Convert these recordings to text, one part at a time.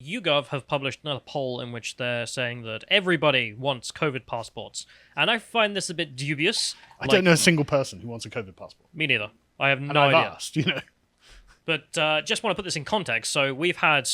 YouGov have published another poll in which they're saying that everybody wants COVID passports. And I find this a bit dubious. I don't know a single person who wants a COVID passport. Me neither. I have And no I've idea. asked, you know. But just want to put this in context. So we've had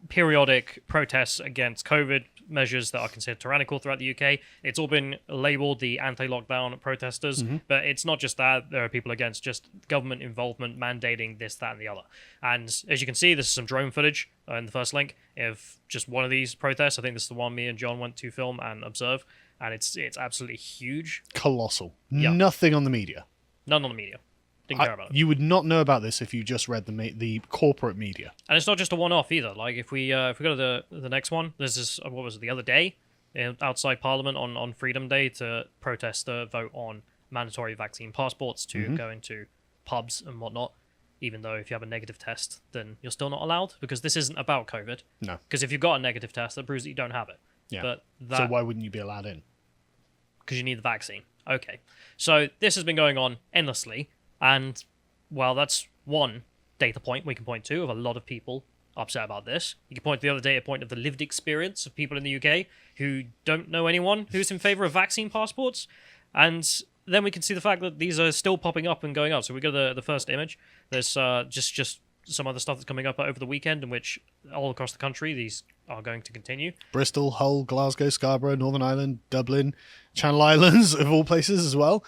periodic protests against COVID measures that are considered tyrannical throughout the UK. It's all been labelled the anti-lockdown protesters, but it's not just that. There are people against just government involvement mandating this, that, and the other. And as you can see, this is some drone footage in the first link of just one of these protests. I think this is the one me and John went to film and observe, and it's absolutely huge. Colossal. Yeah. Nothing on the media. None on the media. Didn't care about it. You would not know about this if you just read the corporate media. And it's not just a one-off either. Like if we go to the next one, this is what was it, the other day outside Parliament on Freedom Day to protest the vote on mandatory vaccine passports to go into pubs and whatnot. Even though if you have a negative test, then you're still not allowed because this isn't about COVID. No. Because if you've got a negative test, that proves that you don't have it. Yeah. But So why wouldn't you be allowed in? Because you need the vaccine. Okay. So this has been going on endlessly. And, well, that's one data point we can point to of a lot of people upset about this. You can point to the other data point of the lived experience of people in the UK who don't know anyone who's in favour of vaccine passports. And then we can see the fact that these are still popping up and going up. So we go to the first image. There's just some other stuff that's coming up over the weekend in which all across the country these are going to continue. Bristol, Hull, Glasgow, Scarborough, Northern Ireland, Dublin, Channel Islands, of all places as well.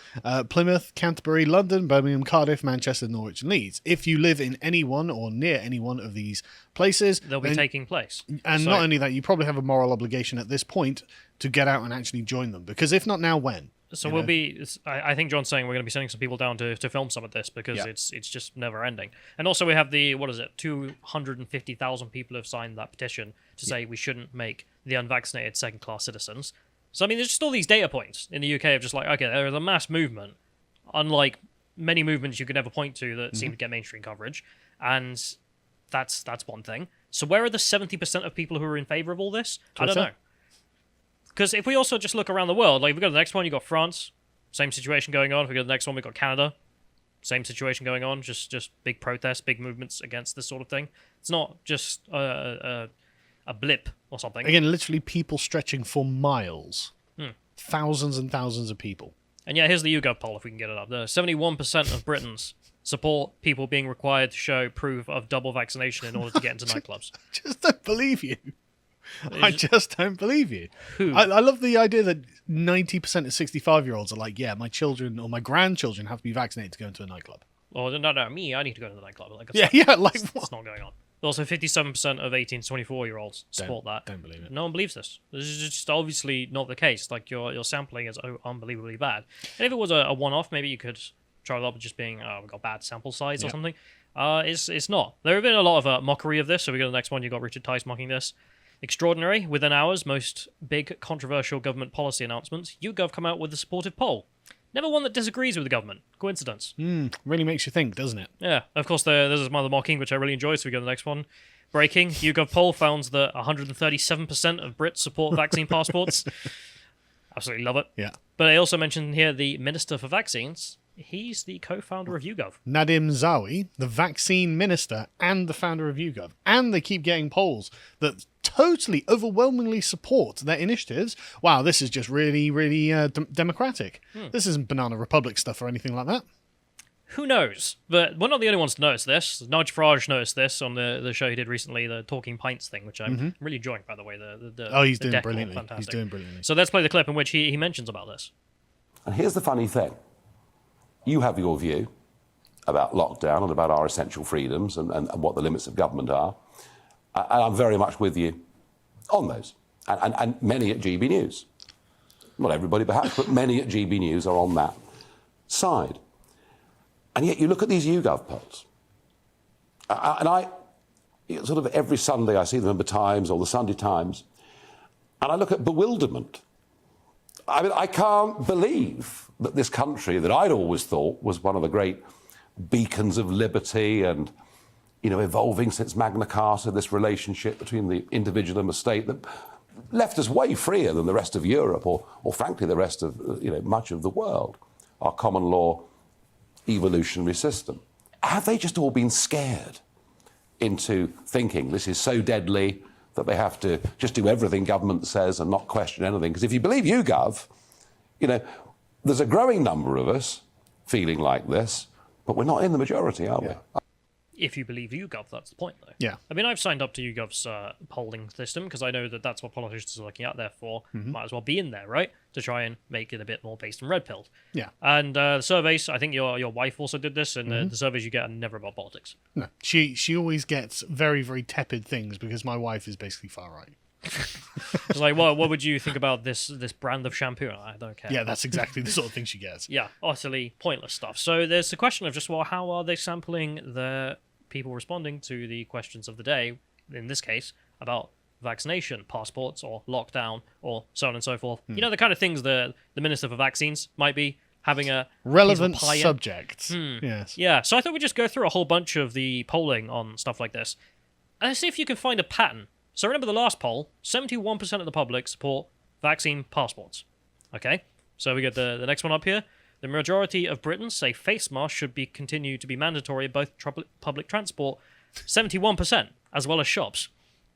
Plymouth, Canterbury, London, Birmingham, Cardiff, Manchester, Norwich and Leeds. If you live in any one or near any one of these places... They'll be taking place. And not only that, you probably have a moral obligation at this point to get out and actually join them. Because if not now, when? So we'll be... I think John's saying we're going to be sending some people down to film some of this because it's just never ending. And also we have 250,000 people have signed that petition to say we shouldn't make the unvaccinated second-class citizens. So, I mean, there's just all these data points in the UK of just like, okay, there is a mass movement, unlike many movements you could ever point to that seem to get mainstream coverage. And that's one thing. So where are the 70% of people who are in favour of all this? Twitter? I don't know. Because if we also just look around the world, like if we go to the next one, you got France, same situation going on. If we go to the next one, we got Canada, same situation going on. Just big protests, big movements against this sort of thing. It's not just a blip or something. Again, literally people stretching for miles. Thousands and thousands of people. And yeah, here's the YouGov poll if we can get it up. 71% of Britons support people being required to show proof of double vaccination in order to get into nightclubs. I just don't believe you. I just don't believe you. Who? I love the idea that 90% of 65-year-olds are like, yeah, my children or my grandchildren have to be vaccinated to go into a nightclub. Or no, me, I need to go to the nightclub. Like, Like it's what? not going on. Also, 57% of 18 to 24-year-olds support that. Don't believe it. No one believes this. This is just obviously not the case. Like, your sampling is unbelievably bad. And if it was a one-off, maybe you could try it up with just being, we've got bad sample size or something. It's not. There have been a lot of mockery of this. So we go to the next one. You've got Richard Tice mocking this. Extraordinary. Within hours, most big controversial government policy announcements, YouGov come out with a supportive poll. Never one that disagrees with the government. Coincidence. Really makes you think, doesn't it? Yeah. Of course, there's some other mocking, which I really enjoyed, so we go to the next one. Breaking. YouGov poll found that 137% of Brits support vaccine passports. Absolutely love it. Yeah. But I also mentioned here the Minister for Vaccines. He's the co-founder of YouGov. Nadim Zawi, the vaccine minister and the founder of YouGov. And they keep getting polls that totally, overwhelmingly support their initiatives. Wow, this is just really, really democratic. This isn't Banana Republic stuff or anything like that. Who knows? But we're not the only ones to notice this. Nigel Farage noticed this on the show he did recently, the Talking Pints thing, which I'm really enjoying, by the way. He's doing decor, brilliantly. fantastic. He's doing brilliantly. So let's play the clip in which he mentions about this. And here's the funny thing. You have your view about lockdown and about our essential freedoms and what the limits of government are. And I'm very much with you on those. And many at GB News. Not everybody perhaps, but many at GB News are on that side. And yet you look at these YouGov polls. Sort of every Sunday I see them in the Times or the Sunday Times. And I look at bewilderment. I mean, I can't believe that this country that I'd always thought was one of the great beacons of liberty and, evolving since Magna Carta, this relationship between the individual and the state that left us way freer than the rest of Europe or frankly, the rest of, much of the world, our common law evolutionary system. Have they just all been scared into thinking this is so deadly that they have to just do everything government says and not question anything. Because if you believe YouGov, there's a growing number of us feeling like this, but we're not in the majority, are we? If you believe YouGov, that's the point, though. Yeah. I mean, I've signed up to YouGov's polling system because I know that that's what politicians are looking at. Therefore, might as well be in there, right? To try and make it a bit more based and red-pilled. Yeah. And the surveys, I think your wife also did this, and the surveys you get are never about politics. No, she always gets very, very tepid things because my wife is basically far right. It's like, what would you think about this brand of shampoo? I don't care. Yeah, that's exactly the sort of thing she gets. Yeah, utterly pointless stuff. So there's the question of just, well, how are they sampling the people responding to the questions of the day, in this case, about vaccination, passports, or lockdown, or so on and so forth. You know, the kind of things the Minister for Vaccines might be having a relevant piece of pie in. subject. Yes. Yeah, so I thought we'd just go through a whole bunch of the polling on stuff like this, and see if you can find a pattern. So remember the last poll, 71% of the public support vaccine passports. Okay, so we get the next one up here. The majority of Britons say face masks should be continue to be mandatory in both public transport, 71%, as well as shops.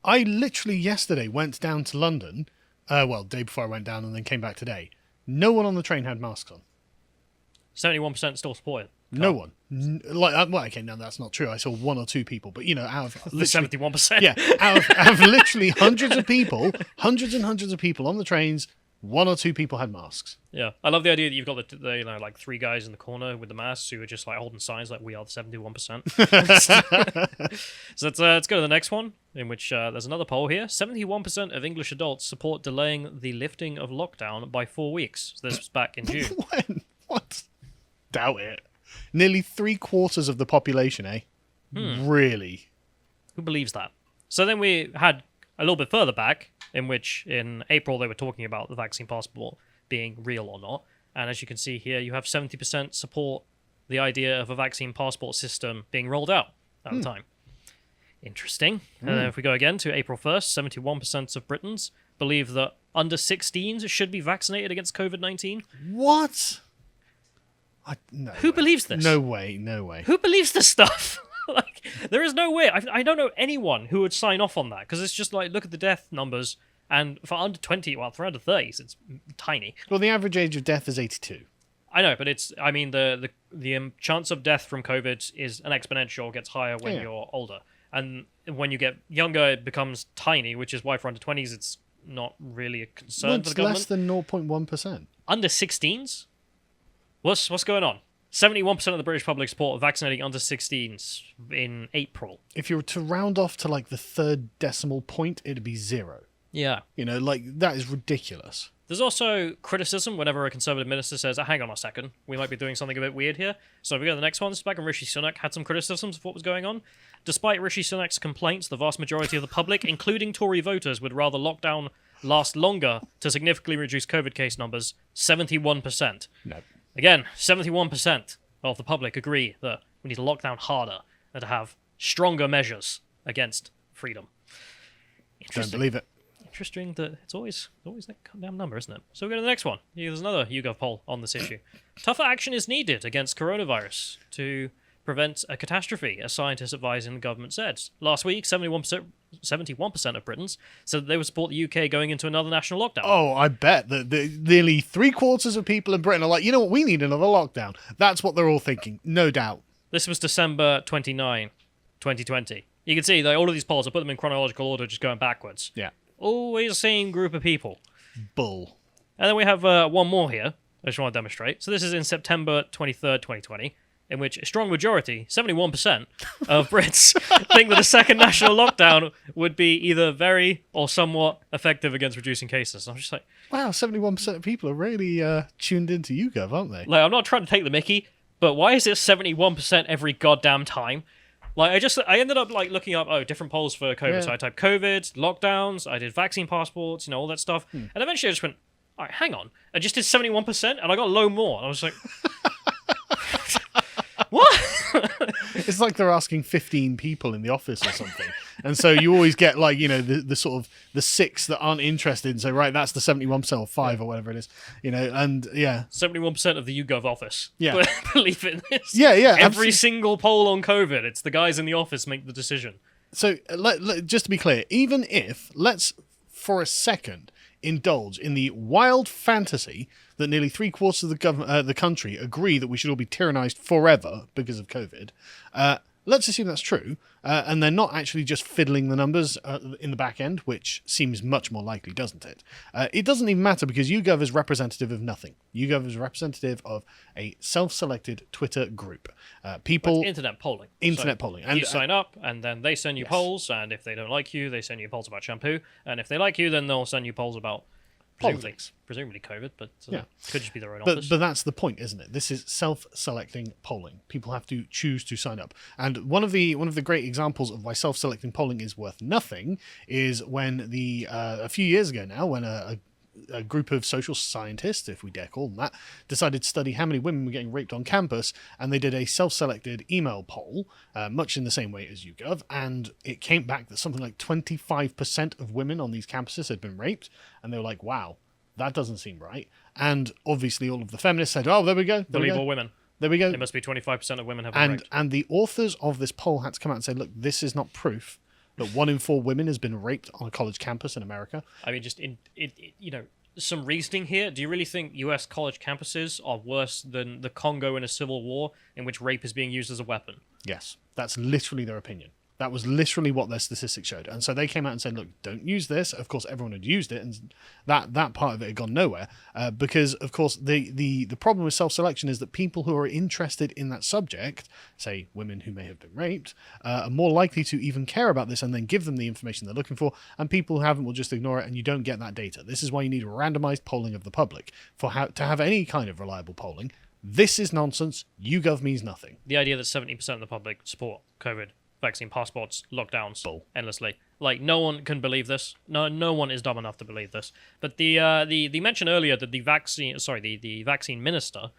I literally yesterday went down to London, day before I went down and then came back today. No one on the train had masks on. 71% still support it. No one. Okay, no, that's not true. I saw one or two people, but out of The 71%. Yeah, out of literally hundreds and hundreds of people on the trains, one or two people had masks. Yeah, I love the idea that you've got the like three guys in the corner with the masks who are just like holding signs like we are the 71%. So let's go to the next one, in which there's another poll here. 71% of English adults support delaying the lifting of lockdown by 4 weeks. So this was back in June. When? What? Doubt it. Nearly 3/4 of the population, eh? Really? Who believes that? So then we had a little bit further back, in which in April they were talking about the vaccine passport being real or not. And as you can see here, you have 70% support the idea of a vaccine passport system being rolled out at the time. Interesting. And then if we go again to April 1st, 71% of Britons believe that under 16s should be vaccinated against COVID-19. What? No Who way. believes this? No way, no way. Who believes this stuff? Like, there is no way. I don't know anyone who would sign off on that, because it's just like, look at the death numbers, and for under 20, well, for under 30s, it's tiny. Well, the average age of death is 82. I know, but the chance of death from COVID is an exponential, gets higher when you're older. And when you get younger, it becomes tiny, which is why for under 20s, it's not really a concern for the government. It's less than 0.1%. Under 16s? What's going on? 71% of the British public support vaccinating under 16s in April. If you were to round off to like the third decimal point, it'd be 0. Yeah. That is ridiculous. There's also criticism whenever a Conservative minister says, hang on a second, we might be doing something a bit weird here. So if we go to the next one, this is back when Rishi Sunak had some criticisms of what was going on. Despite Rishi Sunak's complaints, the vast majority of the public, including Tory voters, would rather lockdown last longer to significantly reduce COVID case numbers, 71%. No. Again, 71% of the public agree that we need to lock down harder and to have stronger measures against freedom. Don't believe it. Interesting that it's always that goddamn number, isn't it? So we go to the next one. There's another YouGov poll on this issue. Tougher action is needed against coronavirus to prevent a catastrophe, as scientists advising the government said. Last week, 71% of Britons said that they would support the UK going into another national lockdown. Oh, I bet that nearly 3/4 of people in Britain are like, you know what, we need another lockdown. That's what they're all thinking, no doubt. This was December 29, 2020. You can see that all of these polls, I put them in chronological order, just going backwards. Yeah. Always the same group of people. Bull. And then we have one more here, I just want to demonstrate. So this is in September 23rd, 2020, in which a strong majority, 71% of Brits, think that a second national lockdown would be either very or somewhat effective against reducing cases. I'm just like... Wow, 71% of people are really tuned into YouGov, aren't they? Like, I'm not trying to take the mickey, but why is it 71% every goddamn time? Like, I ended up, like, looking up, different polls for COVID. Yeah. So I typed COVID, lockdowns, I did vaccine passports, all that stuff. And eventually I just went, all right, hang on. I just did 71%, and I got a low more. And I was like... What? It's like they're asking 15 people in the office or something. And so you always get like, the sort of the 6 that aren't interested and say, right, that's the 71% or 5 or whatever it is, and yeah. 71% of the YouGov office. Yeah. Believe in this. Yeah. Every single poll on COVID, it's the guys in the office make the decision. So just to be clear, even if, let's for a second indulge in the wild fantasy that nearly 3/4 of the country agree that we should all be tyrannized forever because of COVID, let's assume that's true, and they're not actually just fiddling the numbers in the back end, which seems much more likely, doesn't it? It doesn't even matter because YouGov is representative of nothing. YouGov is representative of a self-selected Twitter group. People... It's internet polling. Internet polling. And you sign up, and then they send you polls, and if they don't like you, they send you polls about shampoo, and if they like you, then they'll send you polls about... Presumably COVID, but could just be their own office. But that's the point, isn't it? This is self-selecting polling. People have to choose to sign up. And one of the great examples of why self-selecting polling is worth nothing is when a few years ago now, when a group of social scientists, if we dare call them that, decided to study how many women were getting raped on campus, and they did a self-selected email poll, much in the same way as YouGov, and it came back that something like 25% of women on these campuses had been raped, and they were like, wow, that doesn't seem right. And obviously all of the feminists said, oh, there we go. Believe all women. There we go. It must be 25% of women have been raped. And the authors of this poll had to come out and say, look, this is not proof that 1 in 4 women has been raped on a college campus in America. I mean, just some reasoning here. Do you really think U.S. college campuses are worse than the Congo in a civil war in which rape is being used as a weapon? Yes, that's literally their opinion. That was literally what their statistics showed. And so they came out and said, look, don't use this. Of course, everyone had used it, and that part of it had gone nowhere. Because, of course, the problem with self-selection is that people who are interested in that subject, say women who may have been raped, are more likely to even care about this and then give them the information they're looking for, and people who haven't will just ignore it, and you don't get that data. This is why you need randomized polling of the public. To have any kind of reliable polling, this is nonsense. YouGov means nothing. The idea that 70% of the public support COVID vaccine passports, lockdowns, endlessly. Like, no one can believe this. No one is dumb enough to believe this. But the mention earlier that the vaccine minister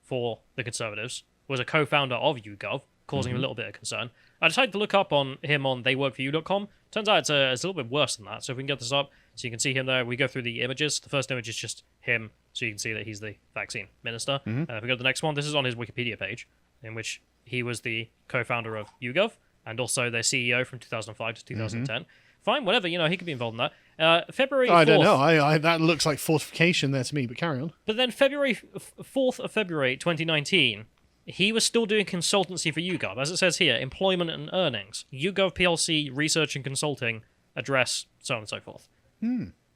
for the Conservatives was a co-founder of YouGov, causing a little bit of concern. I decided to look up on him on theyworkforyou.com. Turns out it's a little bit worse than that. So if we can get this up, so you can see him there. We go through the images. The first image is just him, so you can see that he's the vaccine minister. If we go to the next one, this is on his Wikipedia page, in which he was the co-founder of YouGov, and also their CEO from 2005 to 2010. Fine, whatever, he could be involved in that. February 4th... I don't know, that looks like fortification there to me, but carry on. But then 4th of February 2019, he was still doing consultancy for YouGov. As it says here, employment and earnings. YouGov PLC, research and consulting, address, so on and so forth.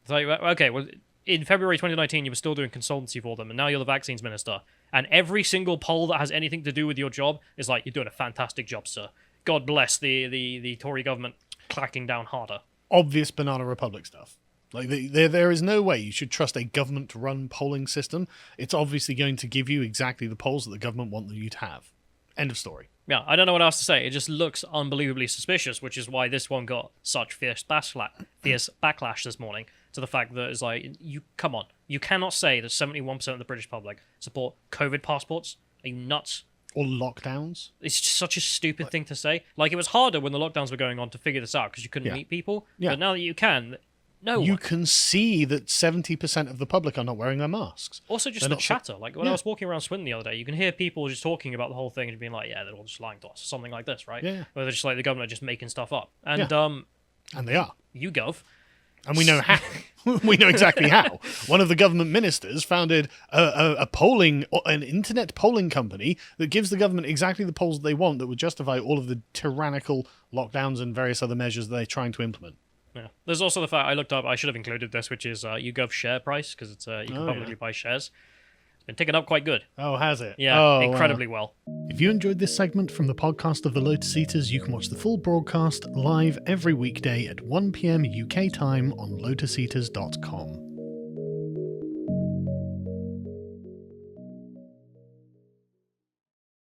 So, okay, well, in February 2019, you were still doing consultancy for them, and now you're the vaccines minister. And every single poll that has anything to do with your job is like, you're doing a fantastic job, sir. God bless the Tory government clacking down harder. Obvious Banana Republic stuff. Like there is no way you should trust a government-run polling system. It's obviously going to give you exactly the polls that the government want you to have. End of story. Yeah, I don't know what else to say. It just looks unbelievably suspicious, which is why this one got such fierce backlash this morning to the fact that it's like, come on. You cannot say that 71% of the British public support COVID passports. Are you nuts? Or lockdowns. It's just such a stupid thing to say. Like, it was harder when the lockdowns were going on to figure this out because you couldn't meet people. Yeah. But now that you can, you can see that 70% of the public are not wearing their masks. Also, just the chatter. Like, when I was walking around Swindon the other day, you can hear people just talking about the whole thing and being like, yeah, they're all just lying to us. Something like this, right? Yeah. Where they're just like the government just making stuff up. And, and they are. YouGov. And we know how. We know exactly how. One of the government ministers founded an internet polling company that gives the government exactly the polls they want that would justify all of the tyrannical lockdowns and various other measures they're trying to implement. Yeah. There's also the fact I looked up, I should have included this, which is YouGov share price, because it's you can publicly buy shares. It's been ticking up quite good. Oh, has it? Yeah, incredibly well. If you enjoyed this segment from the podcast of the Lotus Eaters, you can watch the full broadcast live every weekday at 1 p.m. UK time on lotuseaters.com.